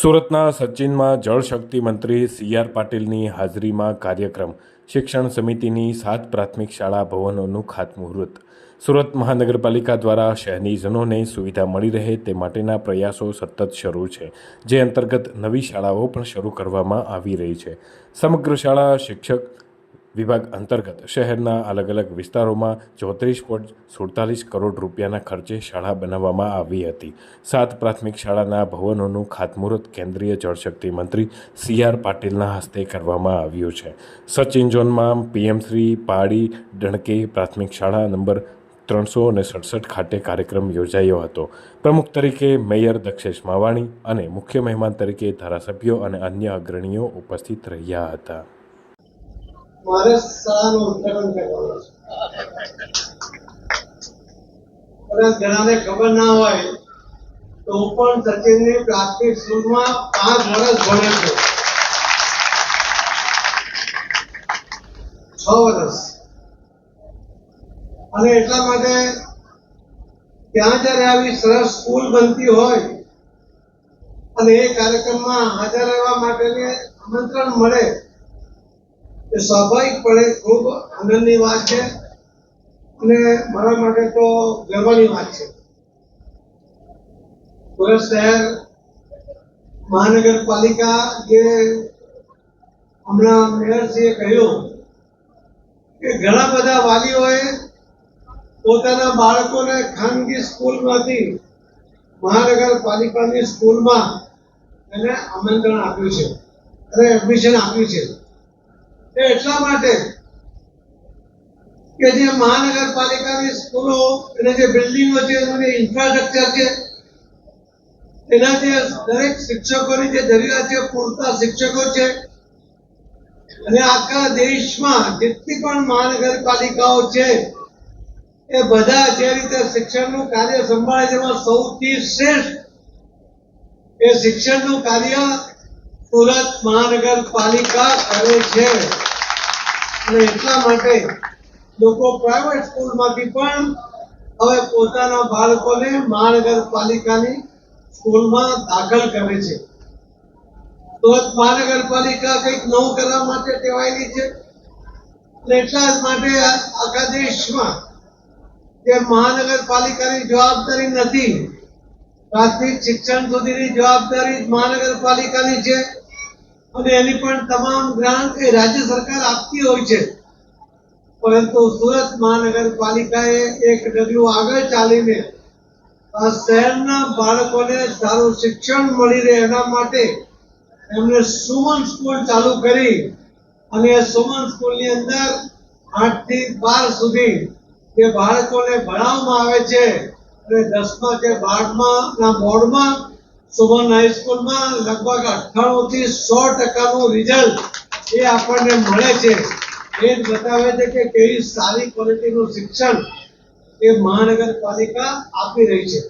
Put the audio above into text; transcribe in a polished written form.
સુરતના સચિનમાં જળશક્તિ મંત્રી સી.આર. પાટીલની હાજરીમાં કાર્યક્રમ શિક્ષણ સમિતિની 7 પ્રાથમિક શાળા ભવનોનું ખાતમુહૂર્ત। સુરત મહાનગરપાલિકા દ્વારા શહેરીજનોને સુવિધા મળી રહે તે માટેના પ્રયાસો સતત શરૂ છે, જે અંતર્ગત નવી શાળાઓ પણ શરૂ કરવામાં આવી રહી છે। સમગ્ર શાળા શિક્ષક વિભાગ અંતર્ગત શહેરના અલગ અલગ વિસ્તારોમાં 34.47 કરોડ રૂપિયાના ખર્ચે શાળા બનાવવામાં આવી હતી। 7 પ્રાથમિક શાળાના ભવનોનું ખાતમુહૂર્ત કેન્દ્રીય જળશક્તિ મંત્રી સી.આર. પાટીલના હસ્તે કરવામાં આવ્યું છે। સચિન ઝોનમાં પીએમ3 પહાડી ડણકે પ્રાથમિક શાળા નંબર 367 ખાતે કાર્યક્રમ યોજાયો હતો। પ્રમુખ તરીકે મેયર દક્ષેશ માવાણી અને મુખ્ય મહેમાન તરીકે ધારાસભ્યો અને અન્ય અગ્રણીઓ ઉપસ્થિત રહ્યા હતા। મારે શાળાનું ઉદ્ઘાટન કરવાનું છે। કદાચ ઘણાને ખબર ના હોય તો હું પણ સચિનની પ્રાથમિક સ્કૂલમાં 5 વર્ષ ભણ્યો છું। 6 વર્ષ। અને એટલા માટે ત્યાં જ્યારે આવી સરસ સ્કૂલ બનતી હોય અને એ કાર્યક્રમમાં હાજર રહેવા માટેને આમંત્રણ મળે, એ સ્વાભાવિકપણે ખૂબ આનંદની વાત છે અને મારા માટે તો ગર્વની વાત છે। સુરત શહેર મહાનગરપાલિકા જે હમણાં મેયરશ્રીએ કહ્યું કે ઘણા બધા વાલીઓએ પોતાના બાળકોને ખાનગી સ્કૂલમાંથી મહાનગરપાલિકાની સ્કૂલમાં એને આમંત્રણ આપ્યું છે અને એડમિશન આપ્યું છે। એટલા માટે કે જે મહાનગરપાલિકાની સ્કૂલો અને જે બિલ્ડિંગો છે, એનું જે ઇન્ફ્રાસ્ટ્રક્ચર છે, એના જે દરેક શિક્ષકોની જે જરૂરિયાત છે, પૂરતા શિક્ષકો છે અને આખા દેશમાં જેટલી પણ મહાનગરપાલિકાઓ છે એ બધા જે રીતે શિક્ષણનું કાર્ય સંભાળે છે, એમાં સૌથી શ્રેષ્ઠ એ શિક્ષણનું કાર્ય સુરત મહાનગરપાલિકા કરે છે। અને એટલા માટે લોકો પ્રાઇવેટ સ્કૂલમાંથી પણ હવે પોતાના બાળકોને મહાનગરપાલિકાની સ્કૂલમાં દાખલ કરે છે। સુરત મહાનગરપાલિકા કંઈક નવું કરવા માટે ટેવાયેલી છે અને એટલા જ માટે આખા દેશમાં જે મહાનગરપાલિકાની જવાબદારી નથી, પ્રાથમિક શિક્ષણ સુધીની જવાબદારી મહાનગરપાલિકાની છે અને એની પણ તમામ ગ્રાન્ટ એ રાજ્ય સરકાર આપતી હોય છે। પરંતુ સુરત મહાનગરપાલિકાએ એક ડગલું આગળ ચાલીને આ શહેરના બાળકોને સારું શિક્ષણ મળી રહે એના માટે એમણે સુમન સ્કૂલ ચાલુ કરી અને સુમન સ્કૂલની અંદર 8 થી 12 સુધી જે બાળકોને ભણાવવામાં આવે છે અને 10મા કે 12મા બોર્ડમાં સુમન હાઈસ્કૂલમાં લગભગ 98 થી 100% રિઝલ્ટ એ આપણને મળે છે। એ જ બતાવે છે કે કેવી સારી ક્વોલિટીનું શિક્ષણ એ મહાનગરપાલિકા આપી રહી છે।